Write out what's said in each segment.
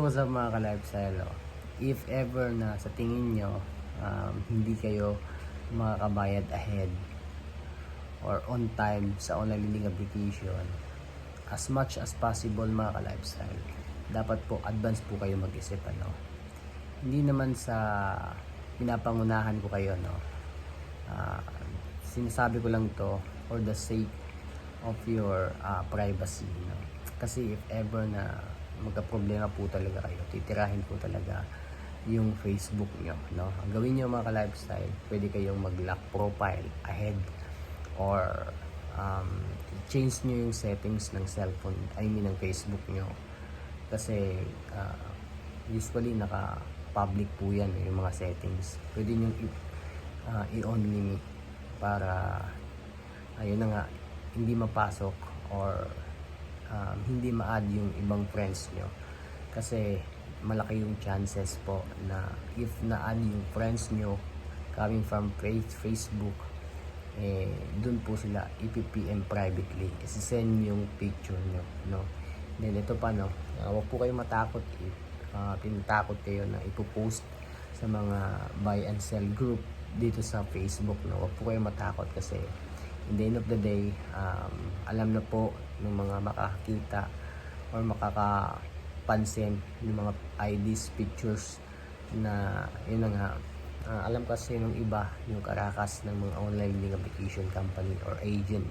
What's up mga ka-lifestyle, if ever na sa tingin nyo hindi kayo makakabayad ahead or on time sa online lending application, as much as possible mga ka-lifestyle, dapat po advance po kayo mag-isip. Hindi naman sa pinapangunahan ko kayo, uh, sinasabi ko lang to for the sake of your privacy, kasi if ever na magka-problema po talaga kayo, titirahin po talaga yung Facebook nyo, Ang gawin nyo mga ka-lifestyle, pwede kayong mag-lock profile ahead or change nyo yung settings ng cellphone, ng Facebook nyo, kasi usually naka-public po yan, yung mga settings. Pwede nyo i-on limit para ayun na nga, hindi mapasok or hindi ma-add yung ibang friends nyo, kasi malaki yung chances po na if na-add yung friends nyo coming from Facebook, dun po sila ipipm privately, isisend yung picture nyo, Then ito pa, huwag po kayo matakot if tinatakot kayo na ipopost sa mga buy and sell group dito sa Facebook, Huwag po kayo matakot kasi in the end of the day, alam na po ng mga makakita or makakapansin ng mga IDs, pictures na yun na nga, alam kasi ng iba yung karakas ng mga online lending application company or agent,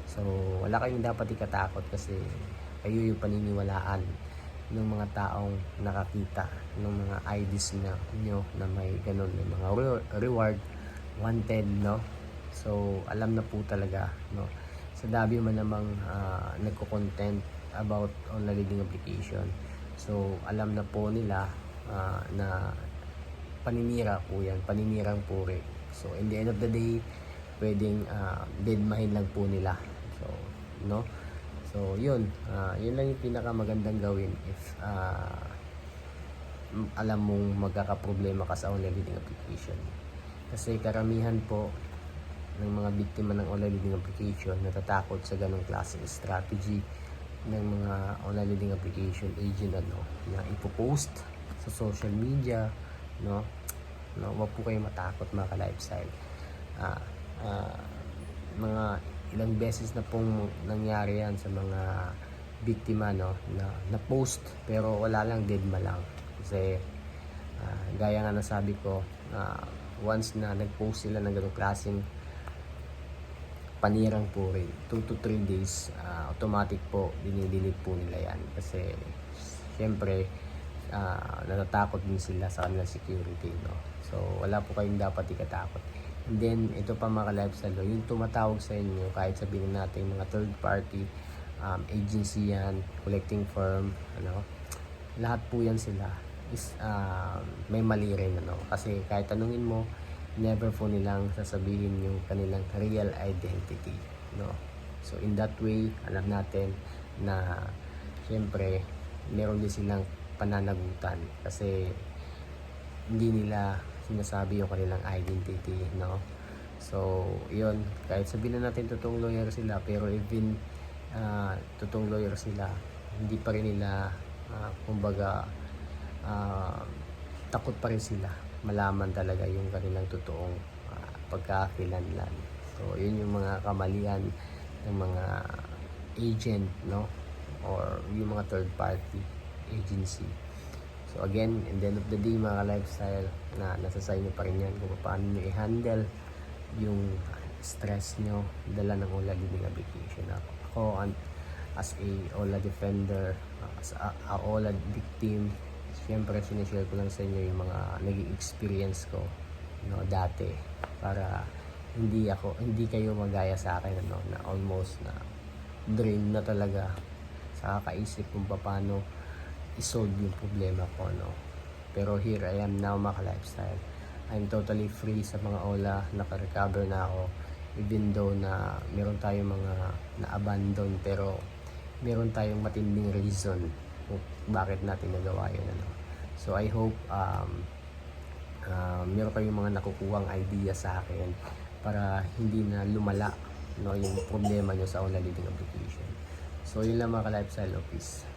So wala kayong dapat ikatakot kasi kayo yung paniniwalaan ng mga taong nakakita ng mga IDs nyo na may ganun, may mga reward wanted, So alam na po talaga, sa dami man namang nagko-content about online lending application, so alam na po nila na paninira po yan, paninirang puri. So in the end of the day, pwedeng deadmahin lang po nila. So yun lang yung pinakamagandang gawin if alam mong magkakaproblema ka sa online lending application, kasi karamihan po ng mga biktima ng online lending application natatakot sa ganong klaseng strategy ng mga online lending application agent, na ipopost sa social media, Huwag po kayo matakot mga ka-lifestyle. Mga ilang beses na pong nangyari yan sa mga biktima, na post pero wala lang, deadma lang, kasi gaya nga nasabi ko, once na nag-post sila ng ganong klaseng panirang puri, 2 to 3 days, automatic po dinidelete po nila yan, kasi syempre natatakot din sila sa kanilang security, So wala po kayong dapat ikatakot. And then ito pa mga ka-lifestyle, yung tumatawag sa inyo, kahit sabihin natin mga third party agency yan, collecting firm, lahat po yan sila is may mali rin, kasi kahit tanungin mo, never po nilang sasabihin yung kanilang real identity, So in that way, alam natin na syempre meron din silang pananagutan kasi hindi nila sinasabi yung kanilang identity, So yun, kahit sabihin na natin totoong lawyer sila, pero even totoong lawyer sila, hindi pa rin nila kumbaga takot pa rin sila malaman talaga yung kanilang totoong pagkakakilanlan. So yun yung mga kamalian ng mga agent, or yung mga third party agency. So again, in the end of the day mga lifestyle, na nasa sa inyo pa rin yan kung paano nyo i-handle yung stress nyo dala ng online lending application. Ako as a OLA defender, as a OLA victim, siyempre sinishare ko lang sa inyo yung mga naging experience ko, dati, para hindi kayo magaya sa akin, na almost na drain na talaga sa kakaisip kung paano isolve yung problema ko, Pero here I am now mga ka-lifestyle. I'm totally free sa mga OLA, naka-recover na ako, even though na meron tayong mga na-abandon, pero meron tayong matinding reason kung bakit natin nagawa yun, So I hope meron kayong mga nakukuhang idea sa akin para hindi na lumala, yung problema nyo sa online lending application. So yun lang mga ka-lifestyle office.